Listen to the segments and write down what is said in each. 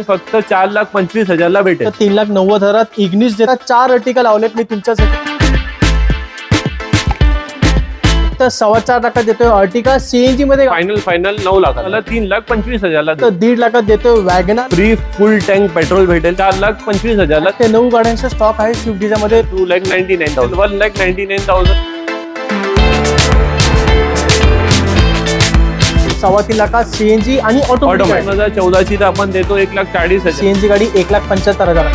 फक्त 4,25,000 ला भेटेल. 3,90,000 इग्निस देतात. 4 अर्टिका लावलेत मी तुमच्यासाठी. तर 4.25 लाखात देतोय अर्टिका सीएनजी मध्ये. फायनल 9 लाखाला 3,25,000 ला. तर 1.5 लाखात देतोय वॅगनर. फ्री फुल टँक पेट्रोल भेटेल 4,25,000 ला. ते 9 गाड्यांचा स्टॉक आहे स्विफ्ट डिझायर मध्ये. 2,99,000 1,99,000. 3.25 लाखात सीएनजी आणि ऑटोमॅटिक. 2014 ची तर आपण देतो 1,40,000. सीएनजी गाडी 1,75,000.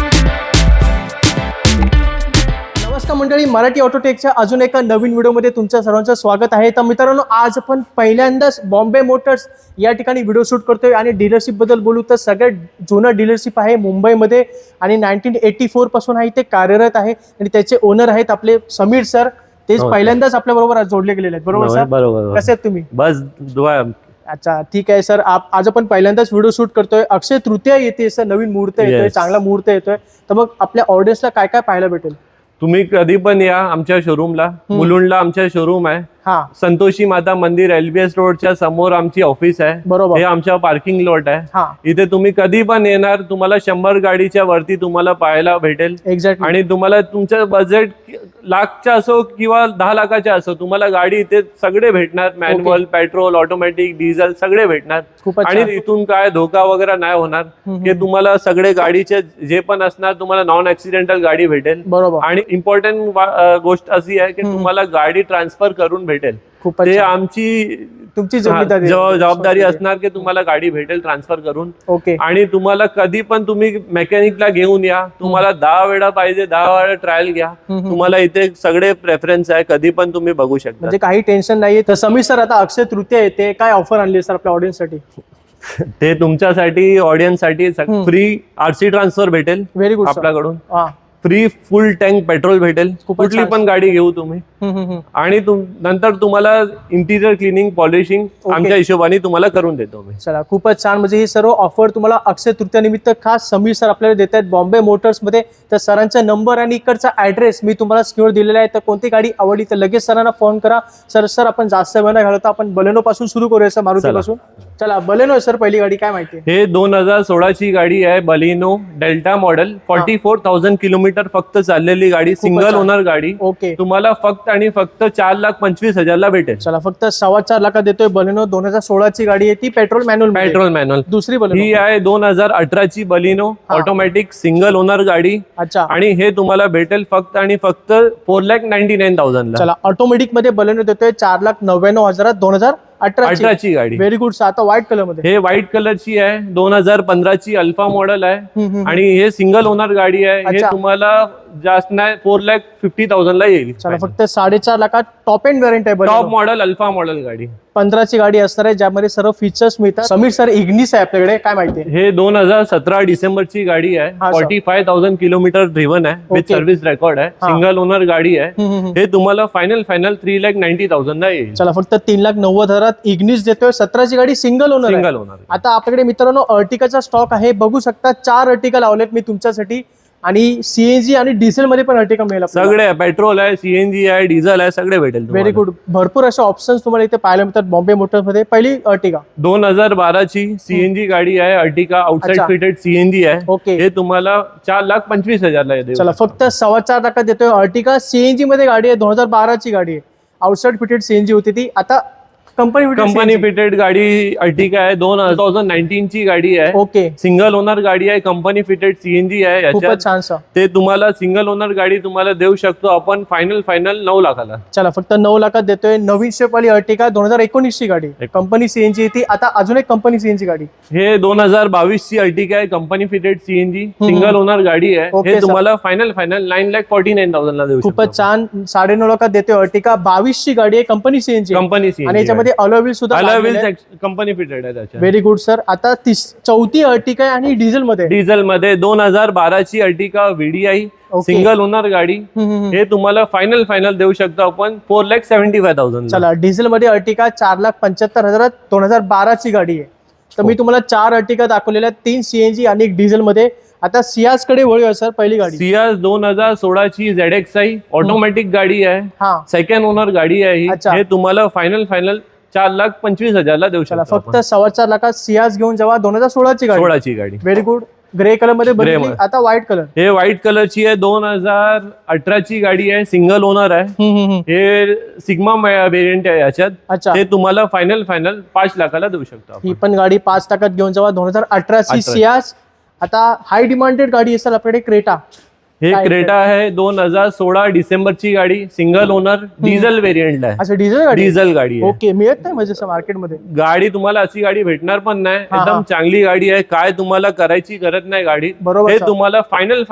नमस्कार मंडळी, मराठी ऑटोटेकच्या अजून एका नवीन व्हिडिओमध्ये तुमच्या सर्वांचं स्वागत आहे. तर मित्रांनो, आज आपण पहिल्यांदाच बॉम्बे मोटर्स या ठिकाणी व्हिडिओ शूट करतोय आणि डीलरशिप बद्दल बोलू तर सगळ्यात जुनं डीलरशिप आहे मुंबईमध्ये आणि 1984 पासून आहे ते कार्यरत आहे आणि त्याचे ओनर आहेत आपले समीर सर. तेच पहिल्यांदाच आपल्या बरोबर जोडले गेलेले आहेत. बरोबर सर? बरोबर. कसे आहेत तुम्ही? बस दुआ. अच्छा, ठीक आहे सर. आज आपण पहिल्यांदाच व्हिडिओ शूट करतोय. अक्षय तृतीया येते सर, नवीन मुहूर्त येतोय, चांगला मुहूर्त येतोय. तर मग आपल्या ऑडियन्सला काय काय पाहायला भेटेल? तुम्ही कधी पण या आमच्या शोरूमला. मुलुंडला आमच्या शोरूम आहे. संतोषी माता मंदिर LBS रोडच्या समोर आमची ऑफिस आहे. बरोबर. हे आमच्या पार्किंग लॉट आहे. इथे तुम्ही कधी पण येणार, तुम्हाला 100 गाडीच्या वरती तुम्हाला पाहायला भेटेल. एक्झॅक्टली. आणि तुम्हाला तुमचं बजेट लाखच्या असो किंवा 10 लाखाच्या असो, तुम्हाला गाडी इथे सगळे भेटणार. मॅन्युअल, पेट्रोल, ऑटोमॅटिक, डिझेल सगळे भेटणार. आणि इथून काय धोका वगैरे नाही होणार. की तुम्हाला सगळे गाडीचे जे पण असणार तुम्हाला नॉन ऍक्सिडेंटल गाडी भेटेल. बरोबर. आणि इम्पॉर्टंट गोष्ट अशी आहे की तुम्हाला गाडी ट्रान्सफर करून भेटेल. ते आमची तुमची जबाबदारी असणार की तुम्हाला गाडी भेटेल ट्रान्सफर करून. ओके. आणि तुम्हाला कधी पण तुम्ही मेकॅनिकला घेऊन या. तुम्हाला 10 वेळा पाहिजे 10 वेळा ट्रायल घ्या. तुम्हाला इथे सगळे प्रेफरन्स आहे, कधी पण तुम्ही बघू शकता. म्हणजे काही टेन्शन नाहीये. तर समीर सर, आता अक्षय तृतीया येते, काय ऑफर आणली सर आपल्या ऑडियन्स साठी? ते तुमच्यासाठी ऑडियन्स साठी फ्री RC ट्रान्सफर भेटेल. व्हेरी गुड आपल्याकडून. फ्री फुल टँक पेट्रोल भेटेल. कुठली पण गाडी घेऊ तुम्ही. आणि नंतर तुम्हाला इंटिरियर क्लिनिंग, पॉलिशिंग आमच्या हिशोबाने तुम्हाला करून देतो मी. चला, खूपच छान. म्हणजे ही सर्व ऑफर तुम्हाला अक्षय तृतीया निमित्त खास समीर सर आपल्याला देत आहेत बॉम्बे मोटर्स मध्ये. तर सरांचा नंबर आणि इकडचा ऍड्रेस मी तुम्हाला स्क्रीनवर दिलेला आहे. तर कोणती गाडी आवडली तर लगेच सरांना फोन करा. सर आपण जास्त वेळ न घालवता आपण बलेनो पासून सुरू करूया सर, मारुती पासून. चला, बलेनो सर पहिली गाडी काय माहिती आहे? हे 2016 ची गाडी आहे, बलेनो डेल्टा मॉडेल. 44,000 किलोमीटर फक्त चाललेली गाडी, सिंगल ओनर गाडी. ओके. तुम्हाला फक्त आणि फक्त 4,25,000 ला भेटेल. चला, फक्त 4.25 लाखात देतोय बलेनो. 2016 ची गाडी आहे ती, पेट्रोल मॅन्युअल. दुसरी बलेनो ही आहे 2018 ची बलेनो ऑटोमॅटिक सिंगल ओनर गाडी. अच्छा. आणि हे तुम्हाला भेटेल फक्त आणि फक्त 4,99,000 ला. चला, ऑटोमॅटिक मध्ये बलेनो देतोय 4,99,000 2018 ची गाडी. Very good. आता व्हाईट कलर मध्ये. हे व्हाईट कलरची आहे, 2015 ची अल्फा मॉडेल आहे. आणि हे सिंगल ओनर गाडी आहे. हे तुम्हाला जास्त नाही 4,50,000 ला येईल. चला, फक्त 4.5 लाखात टॉप एंड व्हेरियंट आहे. टॉप मॉडेल अल्फा मॉडेल गाडी. 15 ची गाडी असणार आहे, ज्यामध्ये सर्व फीचर्स मिळतात. समीर सर, इग्निस आहे आपल्याकडे, काय माहिती आहे? हे 2017 डिसेंबरची गाडी आहे. 45,000 किलोमीटर ड्रिव्हन आहे, विथ सर्व्हिस रेकॉर्ड आहे. सिंगल ओनर गाडी आहे. हे तुम्हाला फायनल 3,90,000 ला येईल. चला, फक्त 3,90,000 इग्निस देतोय. 17 ची गाडी सिंगल ओनर. आता आपल्याकडे मित्रांनो अर्टिकाचा स्टॉक आहे, बघू शकता. 4 अर्टिका लावलेत मी तुमच्यासाठी. आणि सीएनजी आणि डिझेल मध्ये पण अर्टिका मिळेल. सगळे पेट्रोल आहे, सीएनजी आहे, डिझेल आहे, सगळे भेटेल. Very good. भरपूर असे ऑप्शन्स तुम्हाला इथे पाहायला मिळतात बॉम्बे मोटर्स मध्ये. पहिली अर्टिका 2012 ची सीएनजी गाडी आहे. अर्टिका आउटसाइड फिटेड सीएनजी आहे. ओके. हे तुम्हाला 4,25,000 ला येते. चला, फक्त 4.25 लाखात देतोय अर्टिका. सीएनजी मध्ये गाडी आहे, 2012 ची गाडी आहे. आउटसाइड फिटेड सीएनजी होती ती. आता कंपनी फिटेड गाडी अर्टिका आहे. 2019 ची गाडी आहे. ओके. सिंगल ओनर गाडी आहे, कंपनी फिटेड सीएनजी आहे. खूपच छान सर. ते तुम्हाला सिंगल ओनर गाडी तुम्हाला देऊ शकतो आपण फायनल 9 लाखाला. चला, फक्त 9 लाखात देतोय. नवीन शेप वाली अर्टिका, 2019 ची गाडी, कंपनी सीएनजी ती. आता अजून एक कंपनी सीएनजी गाडी. हे 2022 ची अर्टिका आहे, company fitted CNG, single owner गाडी आहे. हे तुम्हाला फायनल 9,49,000 ला देऊ शकतो. खूपच छान. 9.5 लाखात देतोय अर्टिका. 22 ची गाडी आहे, कंपनी सीएनजी. आणि अलॉय व्हील सुद्धा कंपनी फिटेड आहे त्याच्या. Very good sir. आता चौथी अर्टिका आहे आणि डिझेल मध्ये 2012 ची अर्टिका VDI सिंगल ओनर गाडी. हे तुम्हाला फायनल देऊ शकतो आपण 4,75,000. चला, डिझेल मध्ये अर्टिका 4,75,000 2012 ची गाडी आहे. तर मी तुम्हाला 4 अर्टिका दाखवलेल्या, 3 सीएनजी आणि 1 डिझेल मध्ये. आता सियाज कडे वळूया सर. पहिली गाडी सियाज 2016 ची ZXi ऑटोमॅटिक गाडी आहे. सेकंड ओनर गाडी आहे. हे तुम्हाला फायनल 4,25,000 ला देऊ चला शकतो फक्त 4.25 लाखात सियाज घेऊन जावा 2016 ची गाडी. 16 ची गाडी. Very good. ग्रे कलर मध्ये बनली. मध्ये. आता व्हाईट कलर. हे व्हाईट कलरची आहे, 2018 ची गाडी आहे, सिंगल ओनर आहे. हे सिग्मा व्हेरियंट आहे याच्यात. अच्छा. ते तुम्हाला फायनल 5 लाखाला देऊ शकतो आपण. ही पण गाडी 5 लाखात घेऊन जावा 2018 ची 18. सियाज. आता हाय डिमांडेड गाडी असेल आपल्याकडे क्रेटा. हे काय क्रेटा आहे, 2016 डिसेंबरची गाडी, सिंगल ओनर, डिझेल व्हेरियंट आहे. अच्छा डिझेल गाडी. डिझेल गाडी आहे. ओके. मिळत नाही म्हणजे मार्केटमध्ये गाडी तुम्हाला अशी गाडी भेटणार पण नाही. हा. एकदम चांगली गाडी आहे, काय तुम्हाला करायची गरज नाही गाडी. बरोबर हे सर. तुम्हाला फायनल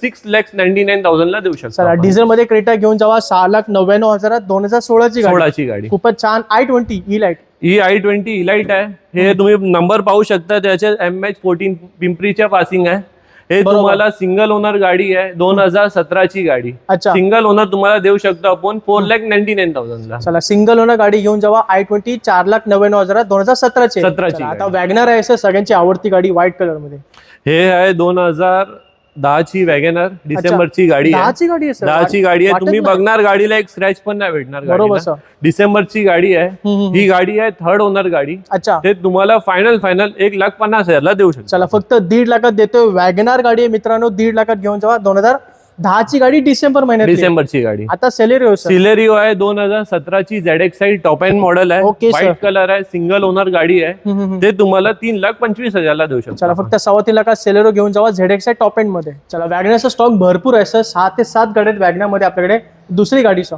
6,99,000 ला देऊ शकतो चला आपण. डिझेल मध्ये क्रेटा घेऊन जावा 6,99,000 2016 ची गाडी. 16 ची गाडी. खूपच छान. i20 E light. ही i20 इलाइट आहे. हे तुम्ही नंबर पाहू शकता, त्याच्या MH14 पिंपरीच्या पासिंग आहे. हे बरोबर. तुम्हाला सिंगल ओनर गाडी आहे, 2017 ची गाडी. अच्छा. सिंगल ओनर तुम्हाला देऊ शकतो आपण 4,99,000 ला. चला सिंगल ओनर गाडी घेऊन जावा i20 4,99,000 2017 ची. 17 ची चला, आता गाडी. वॅगनर आहे सर, सगळ्यांची आवडती गाडी व्हाईट कलर मध्ये. हे आहे 2010 ची वॅगनर, डिसेंबरची गाडी आहे. 10 ची गाडी आहे सर. 10 ची गाडी आहे. वाटत तुम्ही नाही. बघणार गाडीला एक स्क्रॅच पण नाही भेटणार बरोबर गाडीला. सर. डिसेंबरची गाडी आहे. ही गाडी आहे 3rd ओनर गाडी. अच्छा. ते तुम्हाला फायनल 1,50,000 ला देऊ शकतो. चला फक्त 1.5 लाखात देतोय. वॅगनार गाडी आहे मित्रांनो, 1.5 लाखात घेऊन जावा 2010 ची गाडी, डिसेंबर महिन्यात. डिसेंबरची गाडी. आता सेलेरिओ सर. सिलेरिओ आहे, 2017 ची ZXi टॉप एंड मॉडेल आहे. Okay, sir. व्हाईट कलर आहे, सिंगल ओनर गाडी आहे. ते तुम्हाला 3,25,000 ला देऊ शकतो. चला फक्त 3.25 लाखात सेलेरो घेऊन जावा ZXi टॉप एंड मध्ये. चला वॅगनरचा स्टॉक भरपूर आहे सर, 6 ते 7 गाड्या वॅगनर मध्ये आपल्याकडे. दुसरी गाडी सर.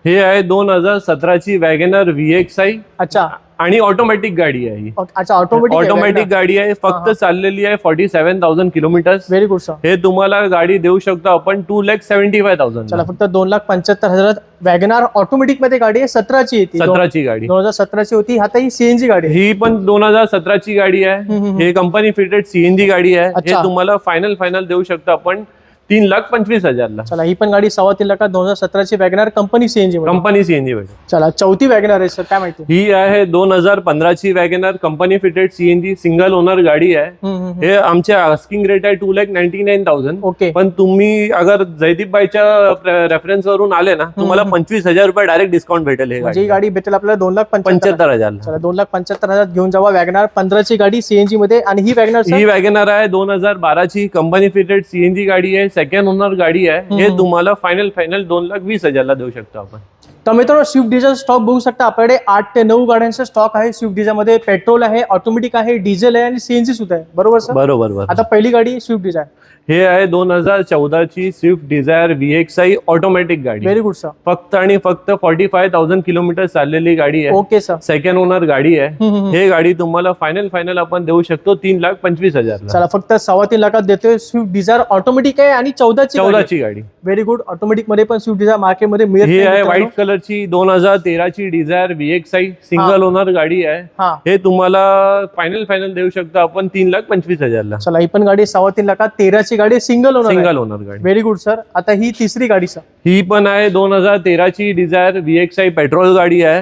हे आहे 2017 ची वॅगनर VXi अच्छा. आणि ऑटोमॅटिक गाडी आहे ही. अच्छा ऑटोमॅटिक. ऑटोमॅटिक गाडी आहे, फक्त चाललेली आहे 47,000 किलोमीटर. Very good sir. हे तुम्हाला गाडी देऊ शकतो आपण 2,75,000. चला फक्त 2,75,000 वॅगनार ऑटोमॅटिक मध्ये गाडी आहे. 17 ची येते. 17 ची गाडी. 2017 ची होती. आता ही सीएनजी गाडी आहे. ही पण 2017 ची गाडी आहे. हे कंपनी फिटेड CNG गाडी आहे. अच्छा. हे तुम्हाला फायनल देऊ शकतो आपण 3,25,000 ला. चला ही पण गाडी 3.25 लाखात 2017 ची वॅगनार कंपनी सीएनजी मध्ये. कंपनी CNG भेटेल. चला चौथी वॅगनार आहे सर, काय माहिती. ही आहे 2015 ची WagonR, company fitted CNG, single owner गाडी आहे. हे आमचे आस्किंग रेट आहे 2,99,000. ओके. पण तुम्ही अगर जयदीपबाईच्या रेफरन्स वरून आले ना, तुम्हाला 25,000 रुपये डायरेक्ट डिस्काउंट भेटेल. हे म्हणजे ही गाडी भेटेल आपल्याला 2,75,000. 75,000. चला 2,75,000 घेऊन जावा वॅगनार 15 ची गाडी सीएनजी मध्ये. आणि ही वॅगनार ही वॅगनर आहे 2012 ची, कंपनी फिटेड CNG गाडी आहे, सेकंड ओनर गाडी आहे. हे तुम्हाला फायनल 2,20,000 ला देऊ शकतो आपण. तर मित्रांनो स्विफ्ट डिझायर स्टॉक बघू शकता आपल्याकडे 8 ते 9 गाड्यांचा स्टॉक आहे स्विफ्ट डिझायर मध्ये. पेट्रोल आहे, ऑटोमॅटिक आहे, डिझेल आहे आणि सीएनजी सुद्धा आहे. बरोबर सर. बरोबर. आता पहिली गाडी स्विफ्ट डिझायर. हे आहे 2014 ची स्विफ्ट डिझायर VXi ऑटोमॅटिक गाडी. Very good sir. फक्त आणि फक्त 45,000 किलोमीटर चाललेली गाडी आहे. Okay sir. सेकंड ओनर गाडी आहे. हे गाडी तुम्हाला फायनल आपण देऊ शकतो 3,25,000 ला. चला फक्त 3.25 लाखात देतोय. स्विफ्ट डिझायर ऑटोमॅटिक आहे आणि 14 ची गाडी. Very good. ऑटोमॅटिक मध्ये पण स्विफ्ट डिझायर मार्केट मध्ये मिळत ही नाही आहे मित्रांनो. व्हाईट कलरची 2013 ची डिझायर VXi, सिंगल ओनर गाडी आहे. हा. हे तुम्हाला फायनल देऊ शकतो आपण 3,25,000 ला. चला ही पण गाडी 3.25 लाखात 13 ची गाडी, सिंगल ओनर. सिंगल ओनर गाडी. Very good sir. आता ही तिसरी गाडी सर. ही पण आहे 2013 ची डिझायर VXi पेट्रोल गाडी आहे.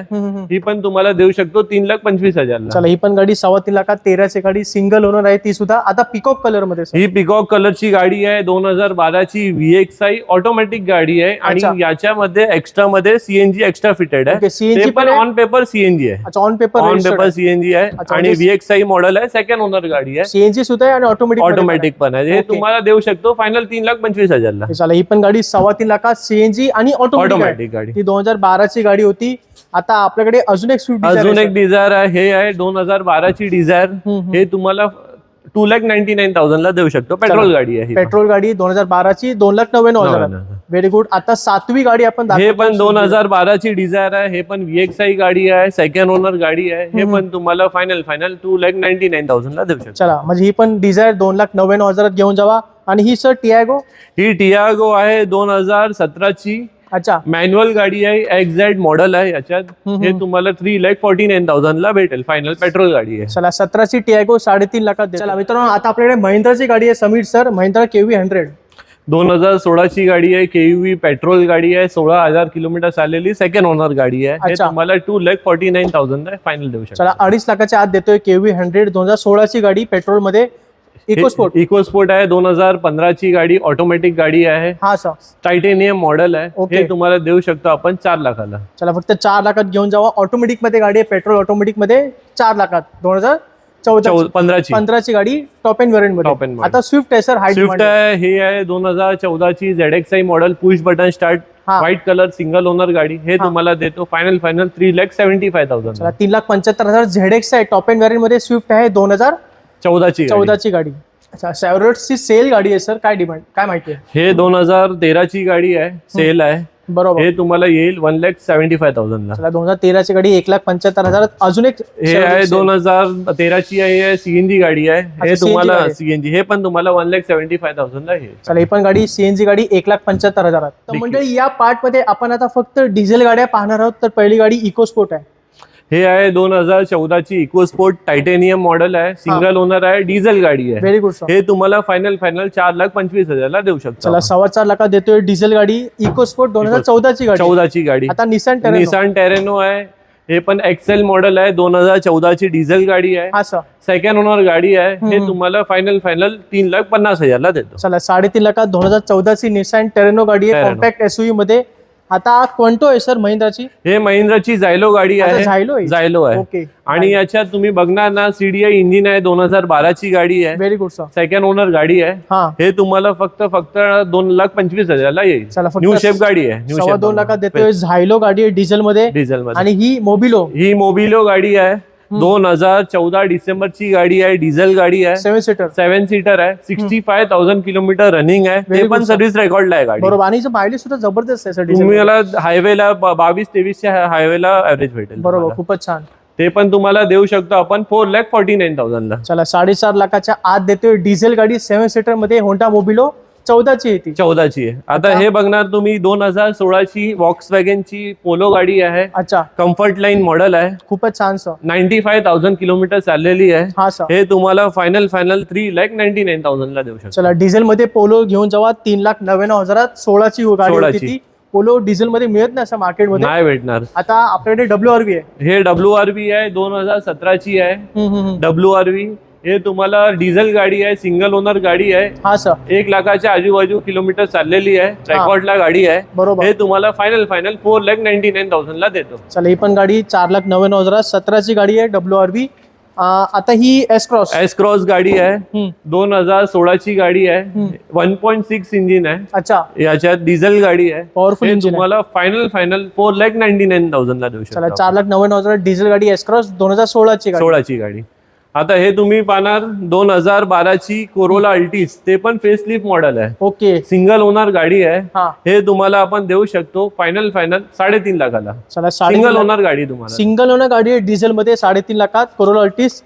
ही पण तुम्हाला देऊ शकतो 3,25,000 ला. चला ही पण गाडी 3.25 लाखात 13 ची गाडी, सिंगल ओनर आहे ती सुद्धा. आता पिकॉक कलर मध्ये सर. ही पिकॉक कलरची गाडी आहे 2012 ची VXi ऑटोमॅटिक गाडी आहे. अच्छा. आणि याच्यामध्ये एक्स्ट्रा मध्ये CNG एक्स्ट्रा फिटेड ओके, आहे. CNG ते पण आहे? ऑन पेपर CNG आहे. अच्छा ऑन पेपर. CNG आहे. अच्छा, आणि म्हणजे VXi मॉडेल आहे, सेकंड ओनर गाडी आहे. सीएनजी सुद्धा आहे आणि ऑटोमॅटिक पण आहे. हे ओके. तुम्हाला देऊ शकतो फायनल 3,25,000 ला. चला ही पण गाडी 3.25 लाखात सीएनजी आणि ऑटोमॅटिक गाडी. ती 2012 ची गाडी होती. आता आपल्याकडे अजून एक स्विफ्ट अजून एक डिझायर आहे. हे आहे 2012 ची डिझायर. हे तुम्हाला 2,99,000 ला देऊ शकतो. पेट्रोल गाडी आहे. पेट्रोल गाडी 2012 ची 2,99,000. Very good. आता 7वी गाडी आपण हे पण 2012 ची डिझायर आहे. हे पण VXi गाडी आहे, सेकंड ओनर गाडी आहे. हे पण तुम्हाला फायनल 2,99,000 ला देऊ शकतो. चला म्हणजे ही पण डिझायर 2,99,000 घेऊन जावा. आणि ही सर टियागो. ही टियागो आहे 2017 ची. अच्छा. मॅन्युअल गाडी आहे, XZ मॉडेल आहे याच्यात. हे तुम्हाला 3,49,000 ला भेटेल. फायनल पेट्रोल गाडी आहे. चला 17 ची टियागो 3.5 लाखात. चला मित्रांनो आता आपल्याकडे महिंद्राची गाडी आहे समीर सर, महिंद्रा KV 100. 2016 ची गाडी आहे, KUV पेट्रोल गाडी आहे, 16,000 किलोमीटर चाललेली, सेकंड ओनर गाडी आहे. हे अच्छा. तुम्हाला 2,49,000 फायनल देऊ शकतो. चला 2.5 लाखाच्या आत देतोय KV 100 2016 ची गाडी पेट्रोल मध्ये. इको स्पोर्ट आहे 2015 ची गाडी, ऑटोमॅटिक गाडी आहे, हा सर. टायटेनियम मॉडेल आहे. Okay. हे तुम्हाला देऊ शकतो आपण 4 लाखाला. चला फक्त 4 लाखात घेऊन जावा. ऑटोमॅटिक मध्ये गाडी आहे, पेट्रोल ऑटोमॅटिक मध्ये 4 लाखात 2015 ची गाडी top end variant Top end मध्ये. मध्ये. आता स्विफ्ट आहे सर, हाय स्विफ्ट आहे, हे आहे 2014 ची ZXi model, push button start, हा. व्हाईट कलर, सिंगल ओनर गाडी. हे हा. तुम्हाला देतो फायनल 3,75,000. चला 3,75,000 ZX आहे, टॉप एंड व्हेरियंट मध्ये. स्विफ्ट आहे 14 ची गाडी. अच्छा, ची सेल गाडी आहे सर, काय डिमांड काय माहिती आहे? हे 2013 ची गाडी आहे, सेल आहे. बरोबर. हे तुम्हाला येईल 1,75,000 ला. चला 2013 ची गाडी 1,75,000. अजून एक हे आहे 2013 ची आहे, सीएनजी गाडी आहे. हे अच्छा, तुम्हाला CNG गाडी. सीएनजी, हे पण तुम्हाला 1,75,000 ला येईल. चला ही पण गाडी सीएनजी गाडी 1,75,000. तर मंडळी या पार्ट मध्ये आपण आता फक्त डिझेल गाड्या पाहणार आहोत. तर पहिली गाडी इको स्पोर्ट आहे. हे आहे 2014 ची इको स्पोर्ट, टायटेनियम मॉडेल आहे, सिंगल ओनर आहे, डिझेल गाडी आहे. Very good sir. हे तुम्हाला फायनल 4,25,000 ला देऊ शकतो. चला 4.25 लाखात देतोय डिझेल गाडी. इको स्पोर्ट 2014 ची गाडी. 14 ची गाडी. आता निसान टेरेनो आहे. हे पण एक्सेल मॉडेल आहे, 2014 ची डिझेल गाडी आहे, हा सर. सेकंड ओनर गाडी आहे. हे तुम्हाला फायनल 3,50,000 ला देतो. चला 3.5 लाखात 2014 ची निसान टेरेनो गाडी आहे, Terreno. कॉम्पॅक्ट एसयूव्ही मध्ये. आता क्वंटो आहे सर महिंद्राची. हे महिंद्राची झायलो गाडी आहे. झायलो आहे. ओके. आणि याच्यात तुम्ही बघणार ना, CDI इंजिन आहे, 2012 ची गाडी आहे, very good sir. Second owner गाडी आहे. हा. हे तुम्हाला फक्त 2,25,000 ला येईल. चला फक्त न्यू शेप गाडी आहे. 2.25 लाखात देतोय. झायलो गाडी आहे डिझेल मध्ये. डिझेल मध्ये. आणि ही मोबिलो गाडी आहे, 2014 डिसेंबरची गाडी आहे, डिझेल गाडी आहे, 7 सीटर आहे, 65,000 किलोमीटर रनिंग आहे. Very ते पण good, सर्व्हिस रेकॉर्डला आहे गाडी. बरोबर. आणि मायलेज सुद्धा जबरदस्त आहे सर डिझेल. तुम्हाला हायवेला 22-23च्या हायवेला ऍव्हरेज भेटेल. बरोबर, खूपच छान. ते पण तुम्हाला देऊ शकतो आपण 4,49,000 ला. चला 4.5 लाखाच्या आत देतोय डिझेल गाडी 7 सीटर मध्ये. होंडा मोबिलो 14 ची येते. 14 ची आहे. आता हे बघणार तुम्ही 2016 ची वॉक्सवॅगन ची पोलो गाडी आहे. अच्छा, कम्फर्ट लाईन मॉडेल आहे, खूपच छान सर. 95,000 किलोमीटर चाललेली आहे. हा सर. हे तुम्हाला फायनल 3,99,000 ला देऊ शकतो. चला डिझेल मध्ये पोलो घेऊन जावा 3,99,000. 16 ची गाडी होती ती. पोलो डिझेल मध्ये मिळत नाही असं मार्केटमध्ये, नाही भेटणार. आता आपल्याकडे WRV आहे. हे WRV आहे, 2017 ची आहे WRV. हे तुम्हाला डिझेल गाडी आहे, सिंगल ओनर गाडी आहे. हा सर. 1 लाखाच्या आजूबाजू किलोमीटर चाललेली आहे, रेकॉर्डला गाडी आहे. बरोबर. हे तुम्हाला फायनल 4,99,000 ला देतो. चला ही पण गाडी 4,99,000. 17 ची गाडी आहे WRV. आता ही एस क्रॉस गाडी आहे, 2016 ची गाडी आहे, 1.6 इंजिन आहे. अच्छा, याच्यात डिझेल गाडी आहे. Powerful engine. तुम्हाला फायनल 4,99,000 ला देऊ शकतो. चला 4,99,000 डिझेल गाडी एस क्रॉस 2016 ची गाडी. 16 ची गाडी. आता हे तुम्ही पाहणार 2012 ची कोरोला अल्टिस, ते पण फेसलिफ्ट मॉडेल आहे. ओके. सिंगल ओनर गाडी आहे. हा. हे तुम्हाला आपण देऊ शकतो फायनल 3.5 लाखाला. चला सिंगल ओनर गाडी तुम्हाला. सिंगल ओनर गाडी आहे डिझेल मध्ये 3.5 लाखात कोरोला अल्टिस.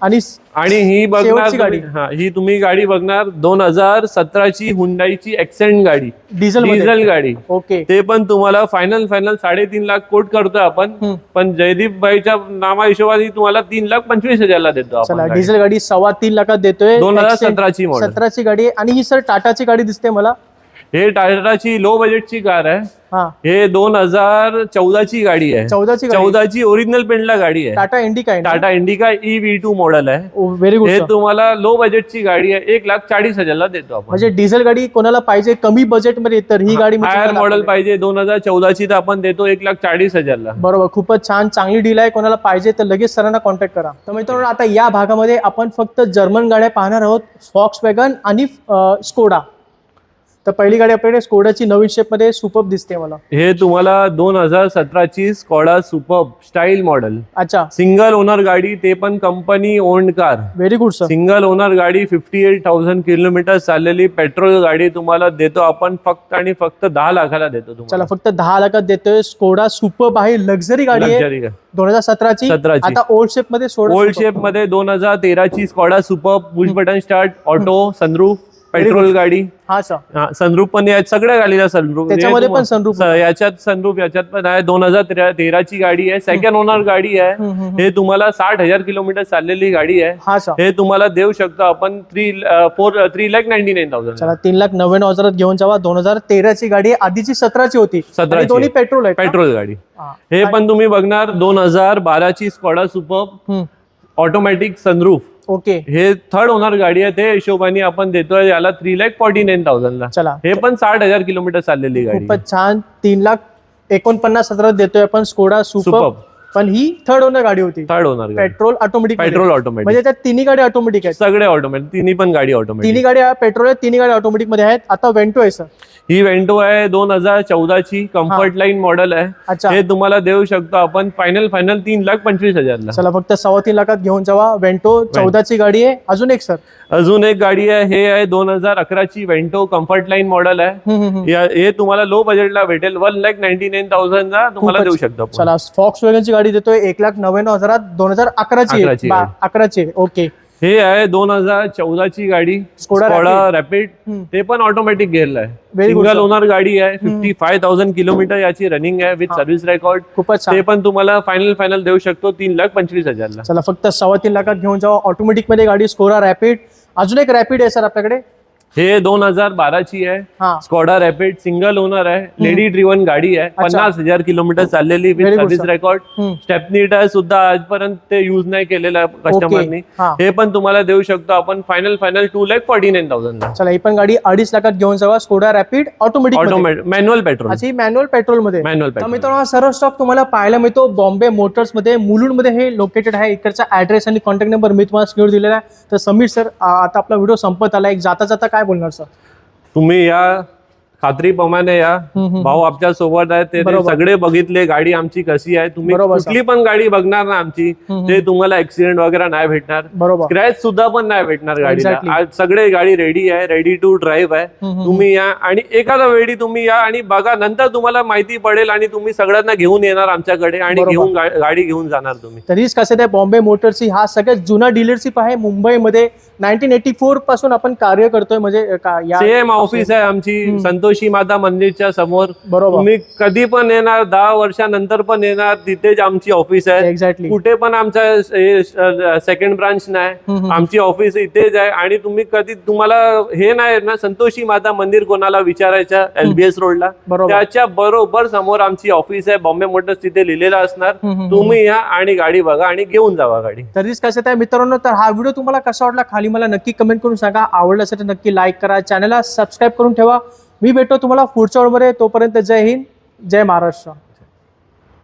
आणि ही बघणार गाडी. ही तुम्ही गाडी बघणार 2017 ची हुंडाईची एक्सेंट गाडी, डिझेल गाडी. ओके. ते पण तुम्हाला फायनल 3.5 लाख कोट करतोय आपण. पण जयदीप भाईच्या नामा हिशोबाने तुम्हाला 3,25,000 ला देतो चला आपण. डिझेल गाडी 3.25 लाखात देतोय. 2017 ची मॉडेल. 17 ची गाडी आहे. आणि ही सर टाटाची गाडी दिसते मला. हे टाटाची लो बजेटची कार आहे. हा. हे 2014 ची गाडी आहे. 14 ची ओरिजिनल पेंटला गाडी आहे. टाटा इंडिका आहे. टाटा इंडिका EV2 मॉडेल आहे. Very good. हे तुम्हाला लो बजेटची गाडी आहे, 1,40,000 ला देतो आपण. म्हणजे डिझेल गाडी कोणाला पाहिजे कमी बजेट मध्ये तर ही गाडी हायर मॉडेल पाहिजे 2014 ची, तर आपण देतो 1,40,000 ला. बरोबर, खूपच छान, चांगली डील आहे. कोणाला पाहिजे तर लगेच सरांना कॉन्टॅक्ट करा. तर मित्रांनो आता या भागामध्ये आपण फक्त जर्मन गाड्या पाहणार आहोत, वॉक्सवॅगन आणि स्कोडा. तर पहिली गाडी आपल्याकडे स्कोडाची नवीन शेप मध्ये सुपर्ब दिसते मला. हे तुम्हाला 2017 ची स्कॉडा सुपर्ब स्टाईल मॉडेल. अच्छा, सिंगल ओनर गाडी, ते पण company owned car. Very good sir. Single owner गाडी, 58,000 किलोमीटर चाललेली पेट्रोल गाडी तुम्हाला देतो आपण फक्त आणि फक्त 10 लाखाला देतो तुम्हाला. चला फक्त 10 लाखात देतोय. स्कोडा सुपर्ब आहे, लक्झरी गाडी आहे, 2017 ची. आता ओल्ड शेप मध्ये ओल्ड शेप मध्ये 2013 ची Skoda superb, push button start, auto, sunroof, petrol गाडी. हा सर. सनरूफ पण सगळ्या गाडीला सनरूफ, त्याच्यामध्ये पण सनरूफ, याच्यात सनरूफ याच्यात पण आहे. 2013 ची गाडी आहे, सेकंड ओनर गाडी आहे. हे तुम्हाला 60,000 किलोमीटर चाललेली गाडी आहे. हा सर. हे तुम्हाला देऊ शकतो आपण 3,99,000. चला 3,99,000 घेऊन जावा. 2013 ची गाडी, आधीची 17 ची होती. 17 दोन्ही पेट्रोल आहे, पेट्रोल गाडी. हे पण तुम्ही बघणार 2012 ची Skoda superb, automatic sunroof. Okay, हे थर्ड ओनर गाडी आहे, त्या हिशोबाने आपण देतोय याला 3,49,000 ला. चला हे पण 60,000 किलोमीटर चाललेली गाडी. खूपच छान. 3,49,000 देतोय आपण स्कोडा सुपर. सुपर. पण ही थर्ड ओनर गाडी होती, third owner petrol automatic. Petrol automatic, म्हणजे त्या तिन्ही गाडी ऑटोमॅटिक आहेत. सगळे ऑटोमॅटिक, तिन्ही पण गाडी ऑटोमॅटिक. तिन्ही गाडी पेट्रोल आहेत, तिन्ही गाडी ऑटोमॅटिक मध्ये आहेत. आता वेंटो आहे सर. ही वेंटो आहे 2014 ची, कम्फर्ट लाईन मॉडेल आहे. अच्छा, हे तुम्हाला देऊ शकतो आपण फायनल 3,25,000 ला. चला फक्त 3.25 लाखात घेऊन जावा. वेंटो 14 ची गाडी आहे. अजून एक सर, अजून एक गाडी आहे, हे आहे 2011 ची वेंटो, कम्फर्ट लाईन मॉडेल आहे. हे तुम्हाला लो बजेटला भेटेल, 1,99,000 ला तुम्हाला देऊ शकतो आपण. चला फॉक्स वॅगनची गाडी देतोय 1,99,000 2011 ची. 11 ची. ओके, हे आहे 2014 ची गाडी, स्कोडा रॅपिड. ते पण ऑटोमॅटिक गिअरला आहे. सिंगल ओनर गाडी आहे. 55,000 किलोमीटर याची रनिंग आहे विथ सर्व्हिस रेकॉर्ड. खूपच ते पण तुम्हाला फायनल देऊ शकतो 3,25,000 ला. चला फक्त 3.25 लाखात घेऊन जावा. ऑटोमॅटिक मध्ये गाडी स्कोडा रॅपिड. अजून एक रॅपिड आहे सर आपल्याकडे. हे 2012 ची आहे, हा, स्कॉडा रॅपिड, सिंगल ओनर आहे, लेडी ड्रिव्हन गाडी आहे. 50,000 किलोमीटर चाललेली with service record. Stepney tyre सुद्धा आजपर्यंत ते युज नाही केलेला कस्टमरनी. हे पण तुम्हाला देऊ शकतो आपण फायनल 2,49,000 ला. चला ही पण गाडी 2.5 लाखात घेऊन जावा. Skoda Rapid automatic manual petrol. अशी मॅन्युअल पेट्रोल मध्ये. Manual petrol. मित्रांनो हा सर्व स्टॉक तुम्हाला पाहायला मिळतो बॉम्बे मोटर्स मध्ये, मुलुंड मध्ये हे लोकेटेड आहे. इकडचा ऍड्रेस आणि कॉन्टॅक्ट नंबर मी तुम्हाला स्क्रीनवर दिलेला आहे. तर समीर सर, आता आपला व्हिडिओ संपत आला. एक जाता जाता काय बोलणार सर? तुम्ही या, खात्रीप्रमाणे या. भाऊ आमच्या सोबत आहे, ते सगळे बघितले गाडी आमची कशी आहे. तुम्ही कुठली पण गाडी बघणार ना आमची, ते तुम्हाला ऍक्सिडेंट वगैरे नाही भेटणार, स्क्रॅच सुद्धा पण नाही भेटणार गाडीला. आज सगळे गाडी रेडी आहे, रेडी टू ड्राईव्ह आहे. तुम्ही या आणि एखादा वेळी तुम्ही या आणि बघा, नंतर तुम्हाला माहिती पडेल आणि तुम्ही सगळ्यांना घेऊन येणार आमच्याकडे आणि घेऊन गाडी घेऊन जाणार तुम्ही. तरीच कसं आहे, बॉम्बे मोटर्सची हा सगळ्यात जुना डीलरशिप आहे मुंबईमध्ये. 1984 पासून आपण कार्य करतोय. म्हणजे सेम ऑफिस आहे आमची, संतोषी माता मंदिरच्या समोर. बरोबर, तुम्ही कधी पण येणार, 10 वर्षानंतर पण येणार, तिथेच आमची ऑफिस आहे. एक्झॅक्टली, कुठे पण आमचा सेकंड ब्रांच नाही, आमची ऑफिस इथेच आहे. आणि तुम्ही कधी तुम्हाला हे नाही ना, संतोषी माता मंदिर कोणाला विचारायचं LBS रोडला, त्याच्या बरोबर समोर आमची ऑफिस आहे. बॉम्बे मोटर्स तिथे लिहिलेला असणार. तुम्ही या आणि गाडी बघा आणि घेऊन जावा गाडी. तरीच कसं आहे मित्रांनो, तर हा व्हिडिओ तुम्हाला कसा वाटला खाली मला नक्की कमेंट करून सांगा. आवडला असेल तर नक्की लाईक करा, चॅनलला सबस्क्राईब करून ठेवा. मी भेटतो तुम्हाला पुढच्या व्हिडिओमध्ये. तोपर्यंत जय हिंद, जय महाराष्ट्र.